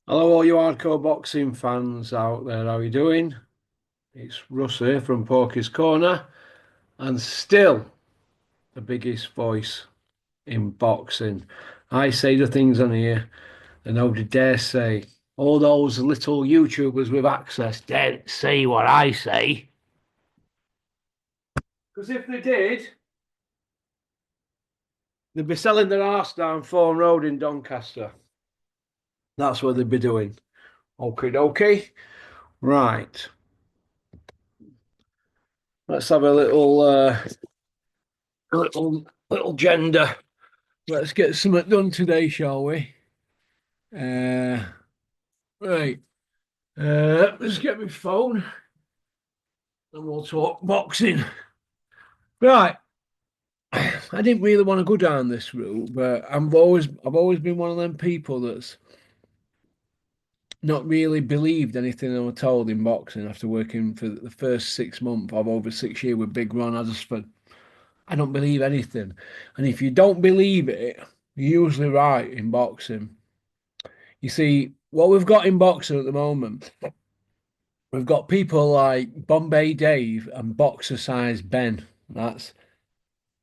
Hello, all you hardcore boxing fans out there. How are you doing? It's Russ here from Porky's Corner, and still the biggest voice in boxing. I say the things on here that nobody dare say. All those little YouTubers with access daren't say what I say. Because if they did, they'd be selling their arse down Fawn Road in Doncaster. That's what they'd be doing. Okay, dokie. Right. Let's have a little gender. Let's get something done today, shall we? Uh, right. Let's get my phone and we'll talk boxing. Right. I didn't really want to go down this route, but I've always been one of them people that's not really believed anything I was told in boxing after working for the first 6 months of over 6 years with Big Ron. I don't believe anything. And if you don't believe it, you're usually right in boxing. You see, what we've got in boxing at the moment, we've got people like Bombay Dave and Boxer Size Ben. That's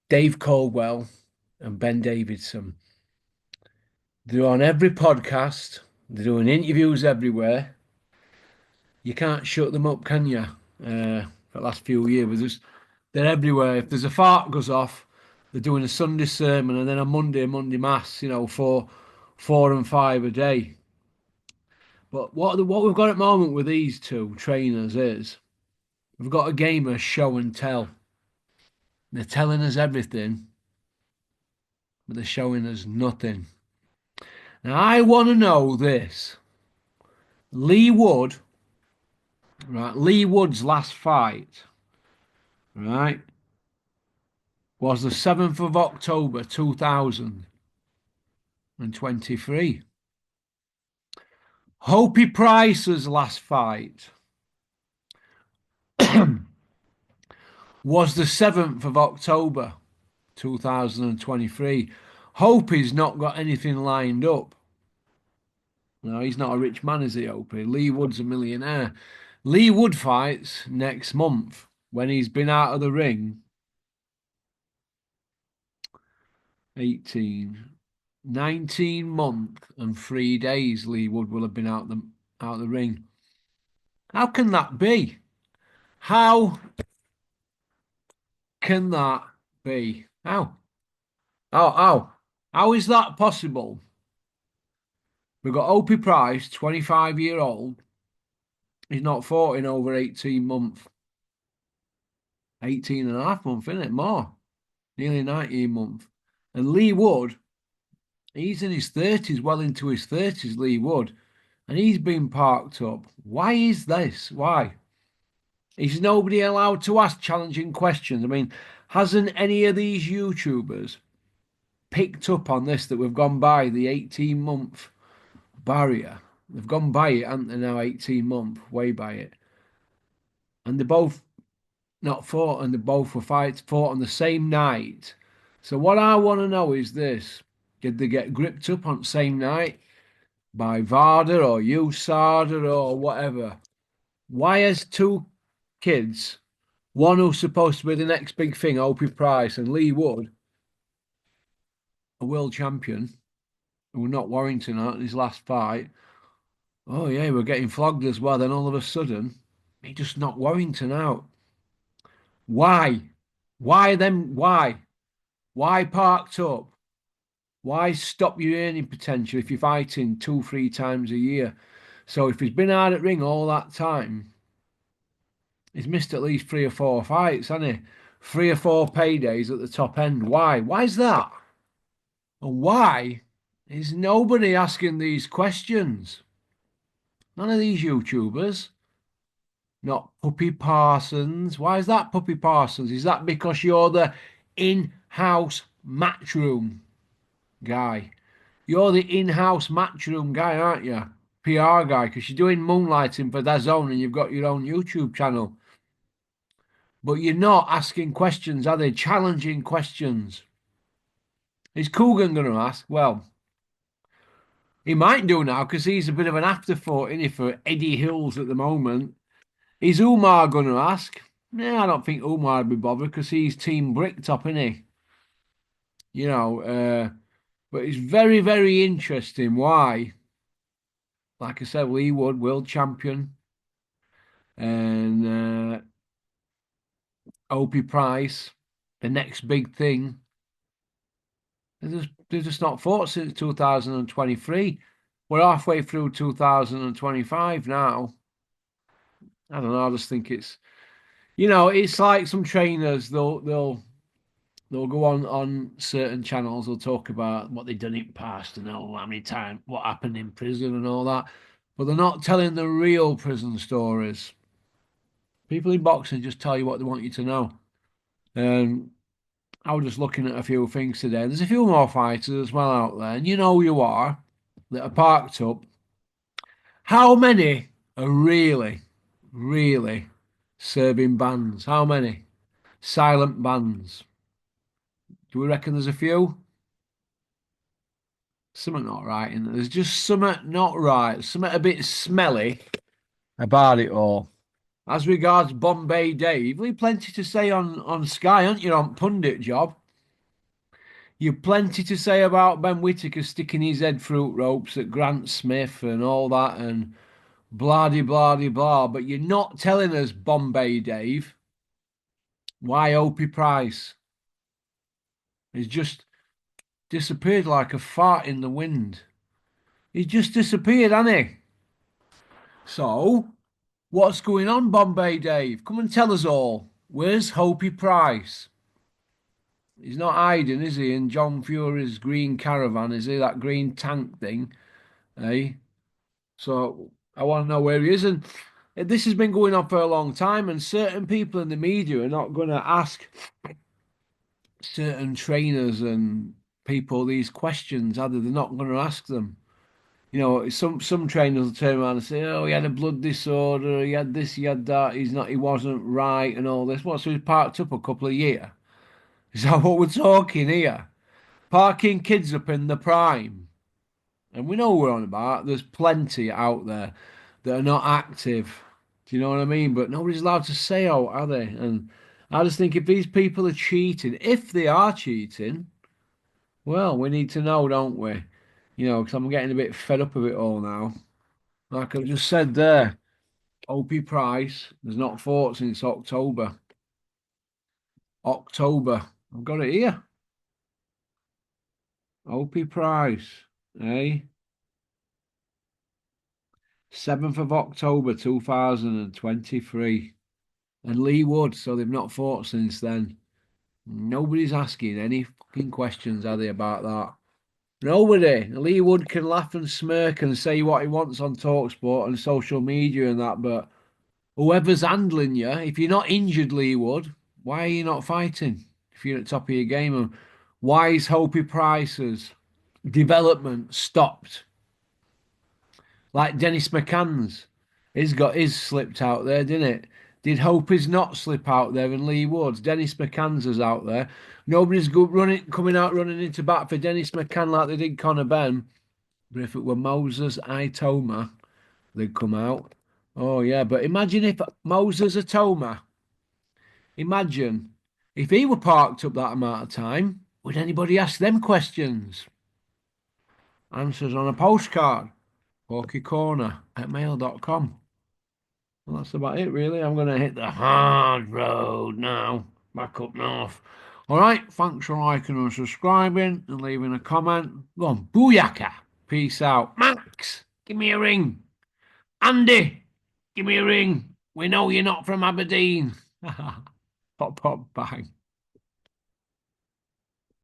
Dave Caldwell and Ben Davidson. They're on every podcast. They're doing interviews everywhere. You can't shut them up, can you? For the last few years, they're everywhere. If there's a fart goes off, they're doing a Sunday sermon and then a Monday mass. Four and five a day. But what we've got at the moment with these two trainers is we've got a game of show and tell. They're telling us everything, but they're showing us nothing. Now, I want to know this. Leigh Wood, right? Leigh Wood's last fight, right, was the 7th of October 2023. Hopey Price's last fight was the 7th of October 2023. Hopey's not got anything lined up. No, he's not a rich man, is he, Hopey? Leigh Wood's a millionaire. Leigh Wood fights next month when he's been out of the ring 18, 19 months and 3 days. Leigh Wood will have been out the ring. How can that be? How can that be? How is that possible? We've got Opie Price, 25-year-old. He's not fought in over 18 months. 18 and a half months, isn't it? More. Nearly 19 months. And Leigh Wood, he's in his 30s, well into his 30s, Leigh Wood. And he's been parked up. Why is this? Why? Is nobody allowed to ask challenging questions? I mean, hasn't any of these YouTubers picked up on this, that we've gone by the 18-month barrier? They've gone by it, haven't they, now 18 months, way by it. And they both not fought, and they both were fought on the same night. So what I want to know is this. Did they get gripped up on the same night by VADA or USADA or whatever? Why has two kids, one who's supposed to be the next big thing, Opie Price, and Leigh Wood, a world champion, who were not Warrington out in his last fight? Oh yeah, we're getting flogged as well. Then all of a sudden, he just knocked Warrington out. Why? Why then? Why? Why parked up? Why stop your earning potential if you're fighting 2, 3 times a year? So if he's been hard at ring all that time, he's missed at least 3 or 4 fights, hasn't he? 3 or 4 paydays at the top end. Why? Why is that? And why is nobody asking these questions? None of these YouTubers. Not Puppy Parsons. Why is that Puppy Parsons? Is that because you're the in-house matchroom guy? You're the in-house matchroom guy, aren't you? PR guy, because you're doing moonlighting for DAZN and you've got your own YouTube channel. But you're not asking questions, are they? Challenging questions. Is Coogan going to ask? Well, He might do now because he's a bit of an afterthought, isn't he, for Eddie Hills at the moment. Is Umar going to ask? Yeah, I don't think Umar would be bothered because he's Team Bricktop, isn't he? You know, but it's very, very interesting why, like I said, Leigh Wood, world champion, and Opie Price, the next big thing. They're just not fought since 2023. We're halfway through 2025 now. I don't know. I just think it's like some trainers. They'll go on certain channels. They'll talk about what they've done in the past and how many times what happened in prison and all that, but they're not telling the real prison stories. People in boxing just tell you what they want you to know. And I was just looking at a few things today. There's a few more fighters as well out there, and you know who you are that are parked up. How many are really, really serving bans? How many? Silent bans. Do we reckon there's a few? Something not right in there. There's just something not right. Something a bit smelly about it all. As regards Bombay Dave, we've plenty to say on Sky, aren't you, on pundit job? You've plenty to say about Ben Whittaker sticking his head through ropes at Grant Smith and all that and blah de blah de blah, but you're not telling us, Bombay Dave, why Opie Price has just disappeared like a fart in the wind. He's just disappeared, hasn't he? So, what's going on, Bombay Dave? Come and tell us all. Where's Hopey Price? He's not hiding, is he? In John Fury's green caravan, is he? That green tank thing, eh? So I want to know where he is. And this has been going on for a long time, and certain people in the media are not going to ask certain trainers and people these questions, are they? They're not going to ask them. You know, some trainers will turn around and say, "Oh, he had a blood disorder. He had this. He had that. He wasn't right, and all this." What? So he's parked up a couple of years. Is that what we're talking here? Parking kids up in the prime, and we know what we're on about. There's plenty out there that are not active. Do you know what I mean? But nobody's allowed to say out, are they? And I just think if these people are cheating, if they are cheating, well, we need to know, don't we? You know, because I'm getting a bit fed up of it all now. Like I just said there, Opie Price has not fought since October. October. I've got it here. Opie Price, eh? 7th of October 2023. And Leigh Wood, so they've not fought since then. Nobody's asking any fucking questions, are they, about that? Nobody. Leigh Wood can laugh and smirk and say what he wants on Talksport and social media and that, but whoever's handling you, if you're not injured, Leigh Wood, why are you not fighting? If you're at the top of your game, and why is Hopey Price's development stopped? Like Dennis McCann's, he's got his slipped out there, didn't it? Did Hopey's not slip out there and Leigh Woods? Dennis McCann's is out there. Nobody's coming out running into bat for Dennis McCann like they did Conor Ben. But if it were Moses Itoma, they'd come out. Oh yeah, but imagine if Moses Itoma, imagine if he were parked up that amount of time, would anybody ask them questions? Answers on a postcard. Corner@mail.com. Well, that's about it, really. I'm going to hit the hard road now, back up north. All right, thanks for liking and subscribing and leaving a comment. Go on, booyaka. Peace out. Max, give me a ring. Andy, give me a ring. We know you're not from Aberdeen. Pop, pop, bang.